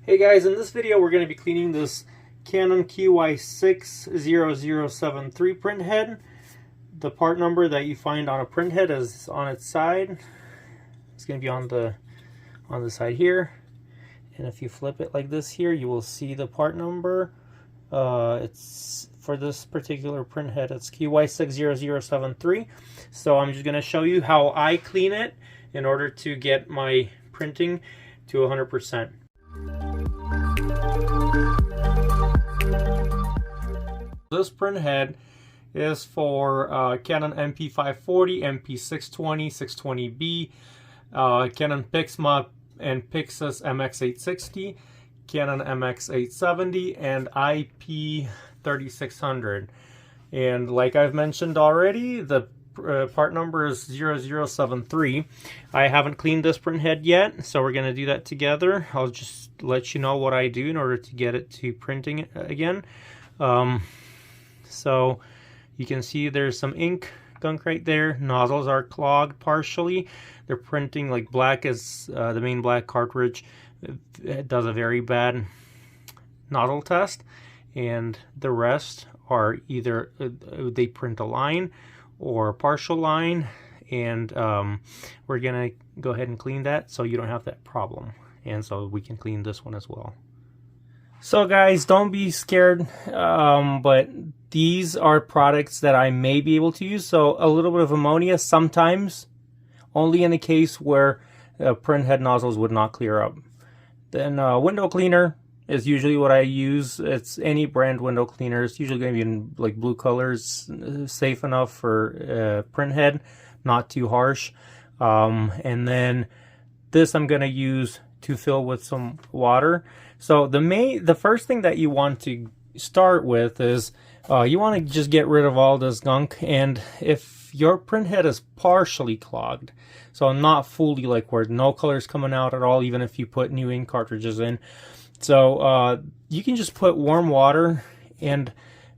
Hey guys, in this video we're going to be cleaning this Canon QY6-0073 printhead. The part number that you find on a printhead is on its side. It's going to be on the side here, and if you flip it like this here, you will see the part number. It's for this particular printhead, it's QY60073. So I'm just going to show you how I clean it in order to get my printing to 100%. This printhead is for Canon MP540, MP620, 620B, Canon PIXMA and PIXUS MX860, Canon MX870, and iP3600. And like I've mentioned already, the part number is 0073. I haven't cleaned this printhead yet, so we're going to do that together. I'll just let you know what I do in order to get it to printing it again. So you can see there's some ink gunk right there. Nozzles are clogged partially. They're printing like black as the main black cartridge. It does a very bad nozzle test, and the rest are either they print a line or a partial line, and we're gonna go ahead and clean that so you don't have that problem, and so we can clean this one as well. So guys, don't be scared, but these are products that I may be able to use. So a little bit of ammonia sometimes, only in a case where printhead nozzles would not clear up. Then window cleaner is usually what I use. It's any brand window cleaner. It's usually going to be in like blue colors, safe enough for printhead, not too harsh. And then this I'm going to use to fill with some water. So the first thing that you want to start with is you want to just get rid of all this gunk. And if your printhead is partially clogged, so not fully, like where no color's coming out at all, even if you put new ink cartridges in, so you can just put warm water and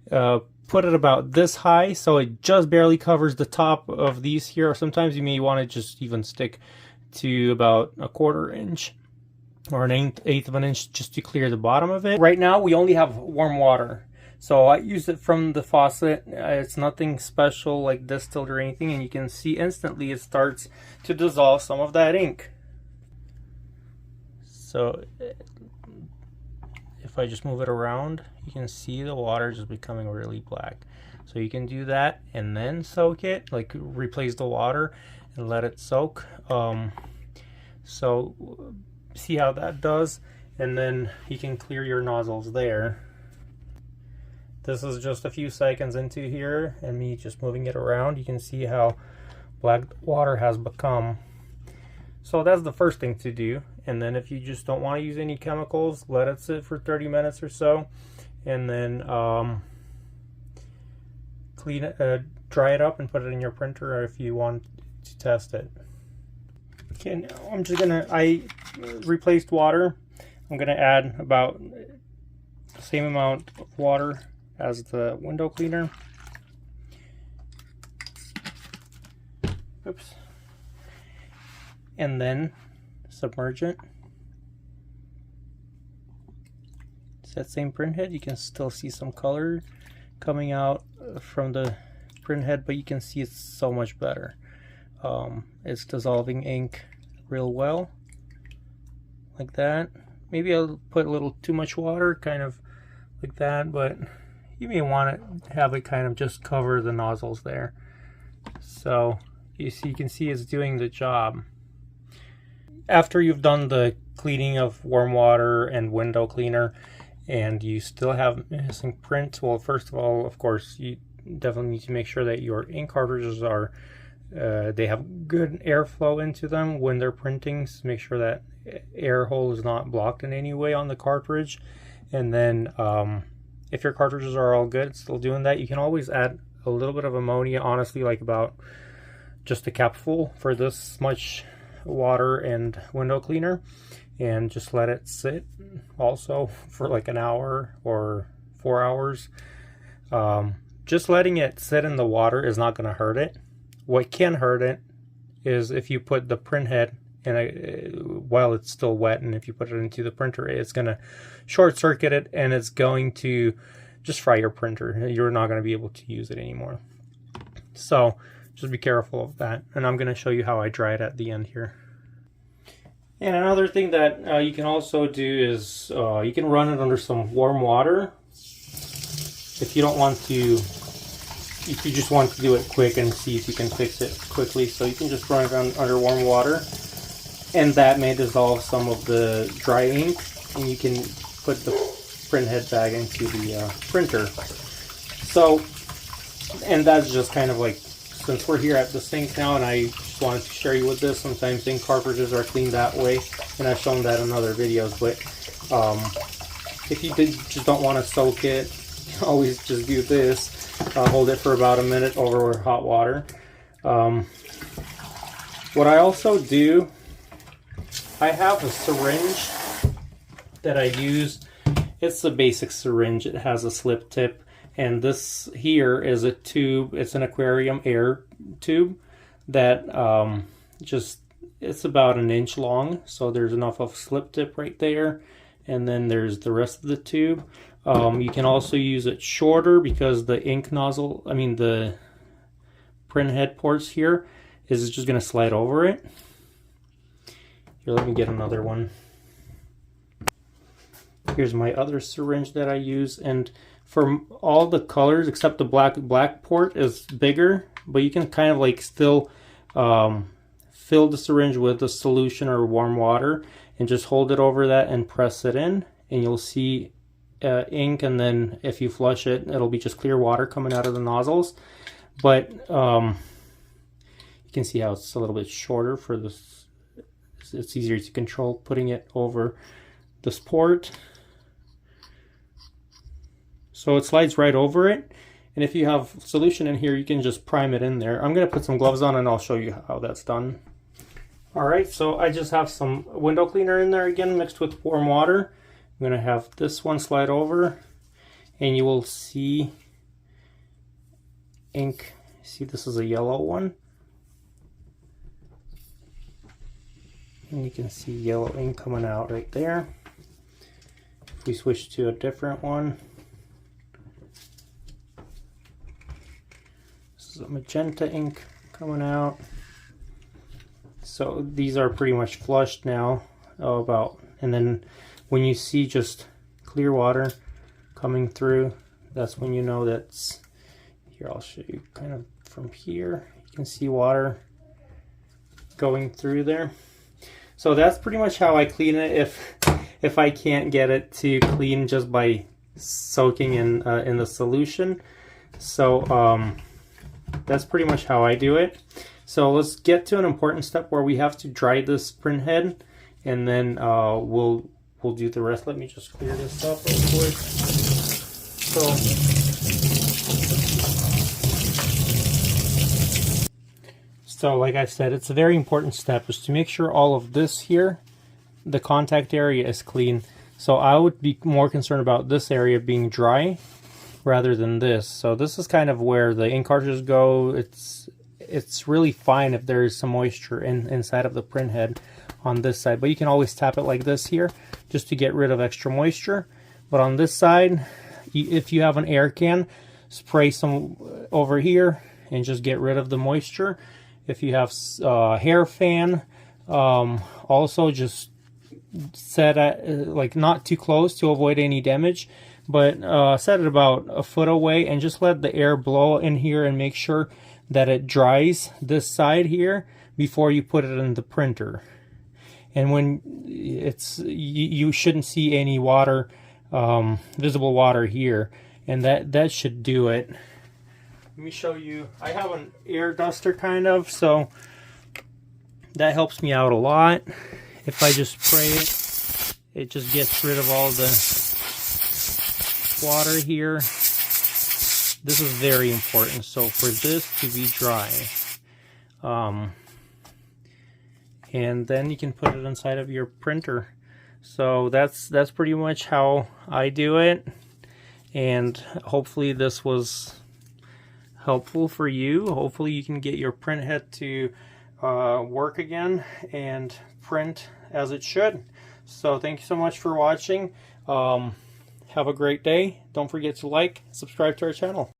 put it about this high, so it just barely covers the top of these here. Or sometimes you may want to just even stick to about a 1/4 inch or an eighth of an inch just to clear the bottom of it. Right now we only have warm water, so I use it from the faucet. It's nothing special like distilled or anything, and you can see instantly it starts to dissolve some of that ink. So if I just move it around, you can see the water just becoming really black. So you can do that and then soak it, like replace the water and let it soak. So see how that does, and then you can clear your nozzles there. This is just a few seconds into here and me just moving it around. You can see how black the water has become. So that's the first thing to do. And then if you just don't want to use any chemicals, let it sit for 30 minutes or so, and then clean it, dry it up and put it in your printer if you want to test it. Okay, now I'm just gonna, I replaced water. I'm gonna add about the same amount of water as the window cleaner. Oops. And then submerge it. It's that same printhead. You can still see some color coming out from the printhead, but you can see it's so much better. It's dissolving ink real well, like that. Maybe I'll put a little too much water, kind of like that, but you may want to have it kind of just cover the nozzles there. So you can see it's doing the job. After you've done the cleaning of warm water and window cleaner and you still have missing print, well, first of all, of course, you definitely need to make sure that your ink cartridges are they have good airflow into them when they're printing. So make sure that air hole is not blocked in any way on the cartridge. And then if your cartridges are all good, still doing that, you can always add a little bit of ammonia, honestly, like about just a capful for this much water and window cleaner, and just let it sit also for like an hour or 4 hours. Just letting it sit in the water is not going to hurt it. What can hurt it is if you put the printhead and while it's still wet, and if you put it into the printer, it's going to short circuit it, and it's going to just fry your printer. You're not going to be able to use it anymore. So just be careful of that, and I'm going to show you how I dry it at the end here. And another thing that you can also do is you can run it under some warm water if you don't want to. If you just want to do it quick and see if you can fix it quickly, so you can just run it under warm water, and that may dissolve some of the dry ink, and you can put the printhead back into the printer. So, and that's just kind of like, since we're here at the sink now, and I just wanted to share you with this, sometimes ink cartridges are cleaned that way, and I've shown that in other videos, but if you just don't want to soak it, always just do this. Hold it for about a minute over hot water. What I also do, I have a syringe that I use. It's a basic syringe. It has a slip tip, and this here is a tube. It's an aquarium air tube that it's about 1 inch long, so there's enough of slip tip right there, and then there's the rest of the tube. You can also use it shorter because the ink nozzle, the printhead ports here, is just going to slide over it. Here, let me get another one. Here's my other syringe that I use, and for all the colors except the black port is bigger, but you can kind of like still fill the syringe with a solution or warm water and just hold it over that and press it in, and you'll see ink, and then if you flush it, it'll be just clear water coming out of the nozzles. But you can see how it's a little bit shorter for this. It's easier to control putting it over this port. So it slides right over it, and if you have solution in here, you can just prime it in there. I'm going to put some gloves on and I'll show you how that's done. Alright, so I just have some window cleaner in there again mixed with warm water. I'm going to have this one slide over, and you will see ink. See, this is a yellow one, and you can see yellow ink coming out right there. If we switch to a different one, this is a magenta ink coming out. So these are pretty much flushed now. And then when you see just clear water coming through, that's when you know that's, here I'll show you kind of from here. You can see water going through there. So that's pretty much how I clean it if I can't get it to clean just by soaking in the solution. So that's pretty much how I do it. So let's get to an important step where we have to dry this printhead, and then we'll do the rest. Let me just clear this up real quick. So like I said, it's a very important step is to make sure all of this here, the contact area, is clean. So I would be more concerned about this area being dry rather than this. So this is kind of where the ink cartridges go. It's really fine if there is some moisture inside of the printhead on this side, but you can always tap it like this here just to get rid of extra moisture. But on this side, if you have an air can, spray some over here and just get rid of the moisture. If you have a hair fan, also just set at like not too close to avoid any damage, but set it about a foot away and just let the air blow in here and make sure that it dries this side here before you put it in the printer. And when you shouldn't see any water, visible water here, and that should do it. Let me show you. I have an air duster kind of, so that helps me out a lot. If I just spray it, it just gets rid of all the water here. This is very important. So for this to be dry, and then you can put it inside of your printer. So that's pretty much how I do it, and hopefully this was helpful for you. Hopefully you can get your printhead to work again and print as it should. So thank you so much for watching. Have a great day. Don't forget to like, subscribe to our channel.